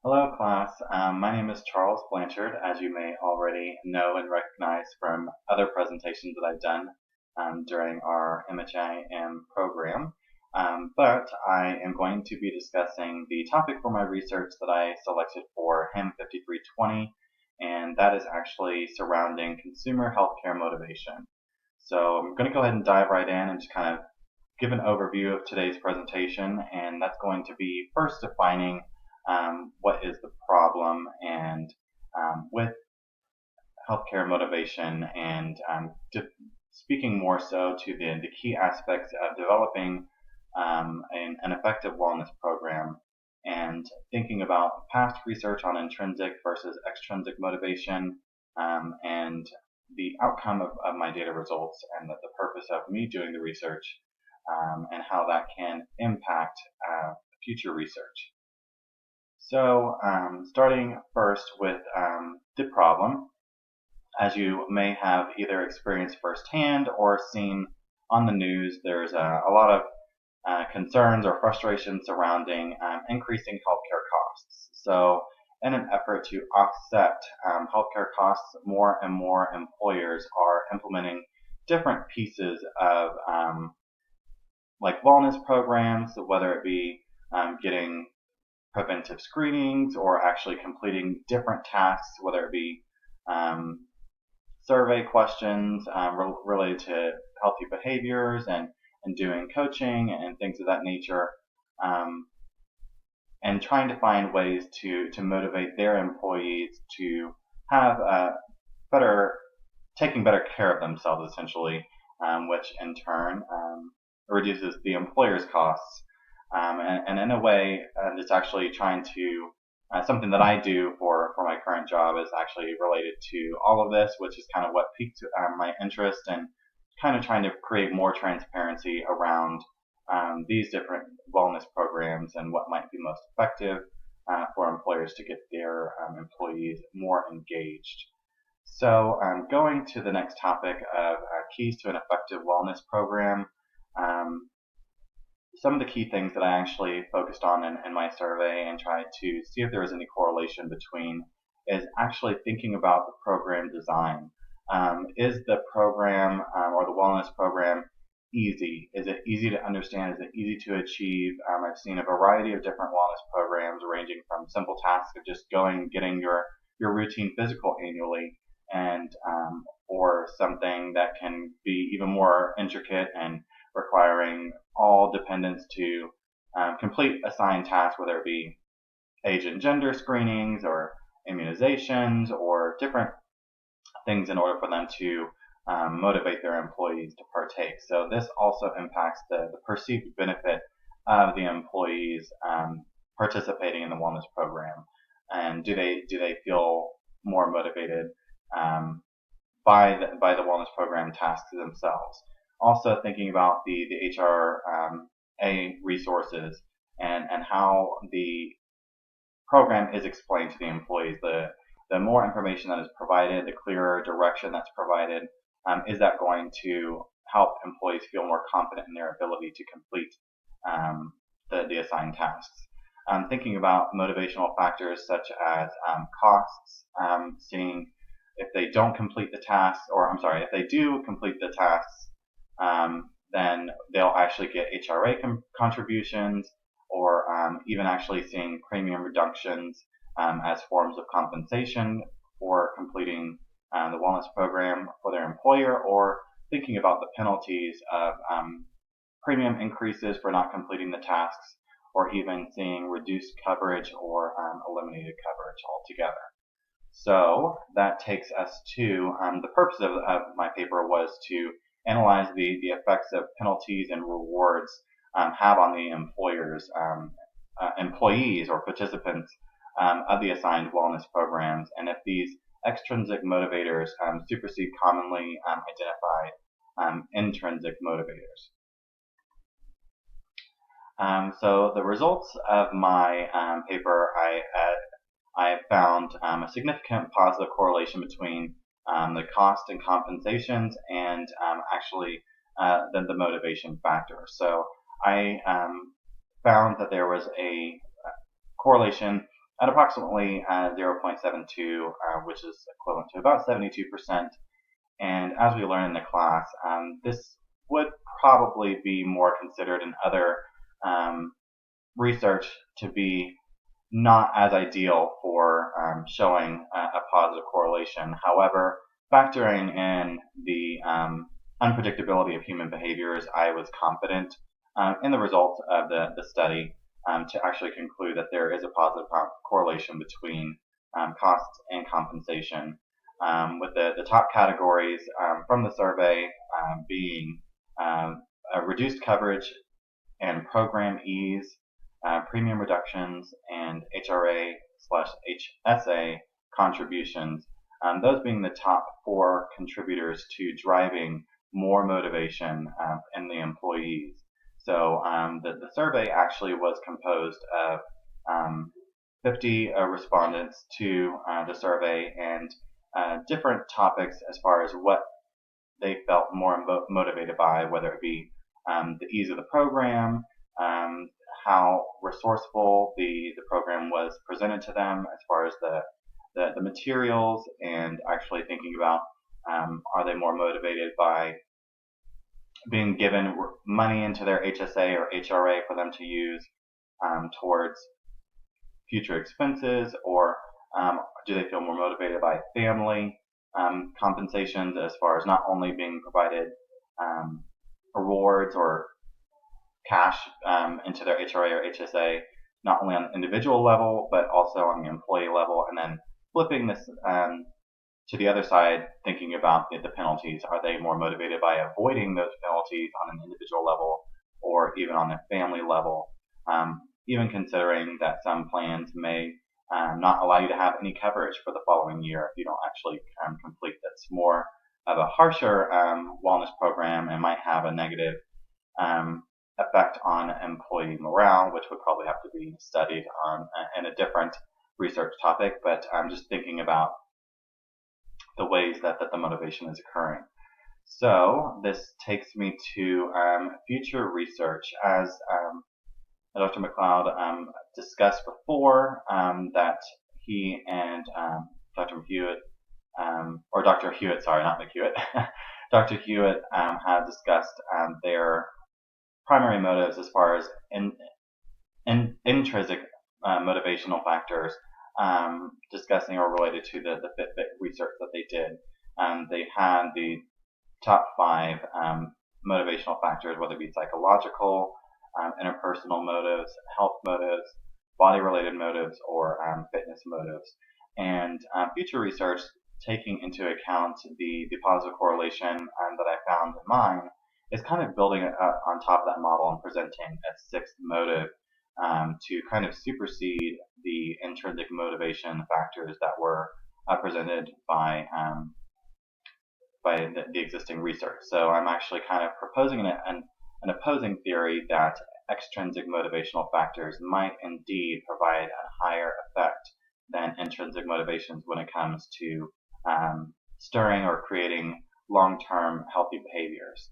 Hello, class. My name is Charles Blanchard, as you may already know and recognize from other presentations that I've done during our MHIM program. But I am going to be discussing the topic for my research that I selected for HIM 5320, and that is actually surrounding consumer healthcare motivation. So I'm going to go ahead and dive right in and just kind of give an overview of today's presentation, and that's going to be first defining what is the problem and with healthcare motivation and speaking more so to the key aspects of developing an effective wellness program and thinking about past research on intrinsic versus extrinsic motivation and the outcome of my data results and the purpose of me doing the research and how that can impact future research. So, starting first with the problem, as you may have either experienced firsthand or seen on the news, there's a lot of concerns or frustration surrounding increasing healthcare costs. So, in an effort to offset healthcare costs, more and more employers are implementing different pieces of like wellness programs, whether it be getting preventive screenings or actually completing different tasks, whether it be survey questions related to healthy behaviors and doing coaching and things of that nature, and trying to find ways to motivate their employees to have taking better care of themselves essentially, which in turn reduces the employer's costs. And in a way, it's actually trying to something that I do for my current job is actually related to all of this, which is kind of what piqued my interest and kind of trying to create more transparency around these different wellness programs and what might be most effective for employers to get their employees more engaged. So, going to the next topic of keys to an effective wellness program. Some of the key things that I actually focused on in my survey and tried to see if there was any correlation between is actually thinking about the program design. Is the program or the wellness program easy? Is it easy to understand? Is it easy to achieve? I've seen a variety of different wellness programs ranging from simple tasks of just going and getting your routine physical annually and or something that can be even more intricate and requiring all dependents to complete assigned tasks, whether it be age and gender screenings or immunizations or different things in order for them to motivate their employees to partake. So this also impacts the perceived benefit of the employees participating in the wellness program, and do they feel more motivated by the wellness program tasks themselves. Also thinking about the HRA resources and how the program is explained to the employees. The more information that is provided, the clearer direction that's provided, is that going to help employees feel more confident in their ability to complete the assigned tasks. Thinking about motivational factors such as costs, seeing if they don't complete the tasks, or I'm sorry, if they do complete the tasks, then they'll actually get HRA contributions, or even actually seeing premium reductions as forms of compensation for completing the wellness program for their employer, or thinking about the penalties of premium increases for not completing the tasks, or even seeing reduced coverage or eliminated coverage altogether. So that takes us to the purpose of my paper was to analyze the effects of penalties and rewards have on the employees or participants of the assigned wellness programs, and if these extrinsic motivators supersede commonly identified intrinsic motivators. So the results of my paper, I found a significant positive correlation between the cost and compensations and actually the motivation factor. So I found that there was a correlation at approximately 0.72, which is equivalent to about 72%. And as we learn in the class, this would probably be more considered in other research to be not as ideal for showing a positive correlation. However, factoring in the unpredictability of human behaviors, I was confident in the results of the study to actually conclude that there is a positive correlation between costs and compensation, with the top categories from the survey being reduced coverage and program ease, premium reductions, and HRA/HSA contributions. Those being the top 4 contributors to driving more motivation in the employees. So the survey actually was composed of 50 respondents to the survey, and different topics as far as what they felt more motivated by, whether it be the ease of the program, how resourceful the program was presented to them as far as the materials, and actually thinking about are they more motivated by being given money into their HSA or HRA for them to use towards future expenses, or do they feel more motivated by family compensations as far as not only being provided rewards or cash into their HRA or HSA, not only on the individual level, but also on the employee level, and then flipping this to the other side, thinking about the penalties. Are they more motivated by avoiding those penalties on an individual level or even on a family level? Even considering that some plans may not allow you to have any coverage for the following year if you don't actually complete this. More of a harsher wellness program and might have a negative effect on employee morale, which would probably have to be studied on in a different research topic. But I'm just thinking about the ways that the motivation is occurring. So this takes me to future research. As Dr. McLeod discussed before, that he and Dr. Hewitt, or Dr. Hewitt, sorry, not McHewitt, Dr. Hewitt had discussed their primary motives as far as intrinsic motivational factors, discussing or related to the Fitbit research that they did. They had the top 5 motivational factors, whether it be psychological, interpersonal motives, health motives, body-related motives, or fitness motives. And future research, taking into account the positive correlation that I found in mine, is kind of building on top of that model and presenting a 6th motive to kind of supersede the intrinsic motivation factors that were presented by the existing research. So I'm actually kind of proposing an opposing theory that extrinsic motivational factors might indeed provide a higher effect than intrinsic motivations when it comes to stirring or creating long-term healthy behaviors.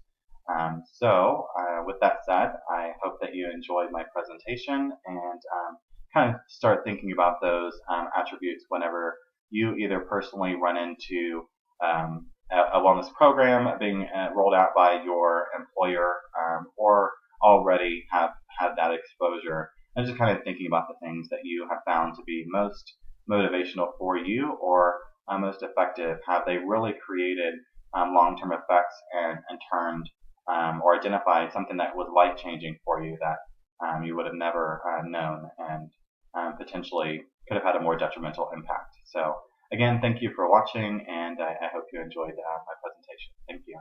So with that said, I hope that you enjoyed my presentation and kind of start thinking about those attributes whenever you either personally run into a wellness program being rolled out by your employer, or already have had that exposure, and just kind of thinking about the things that you have found to be most motivational for you, or most effective. Have they really created long-term effects and turned or identified something that was life-changing for you that you would have never known, and potentially could have had a more detrimental impact. So again, thank you for watching, and I hope you enjoyed my presentation. Thank you.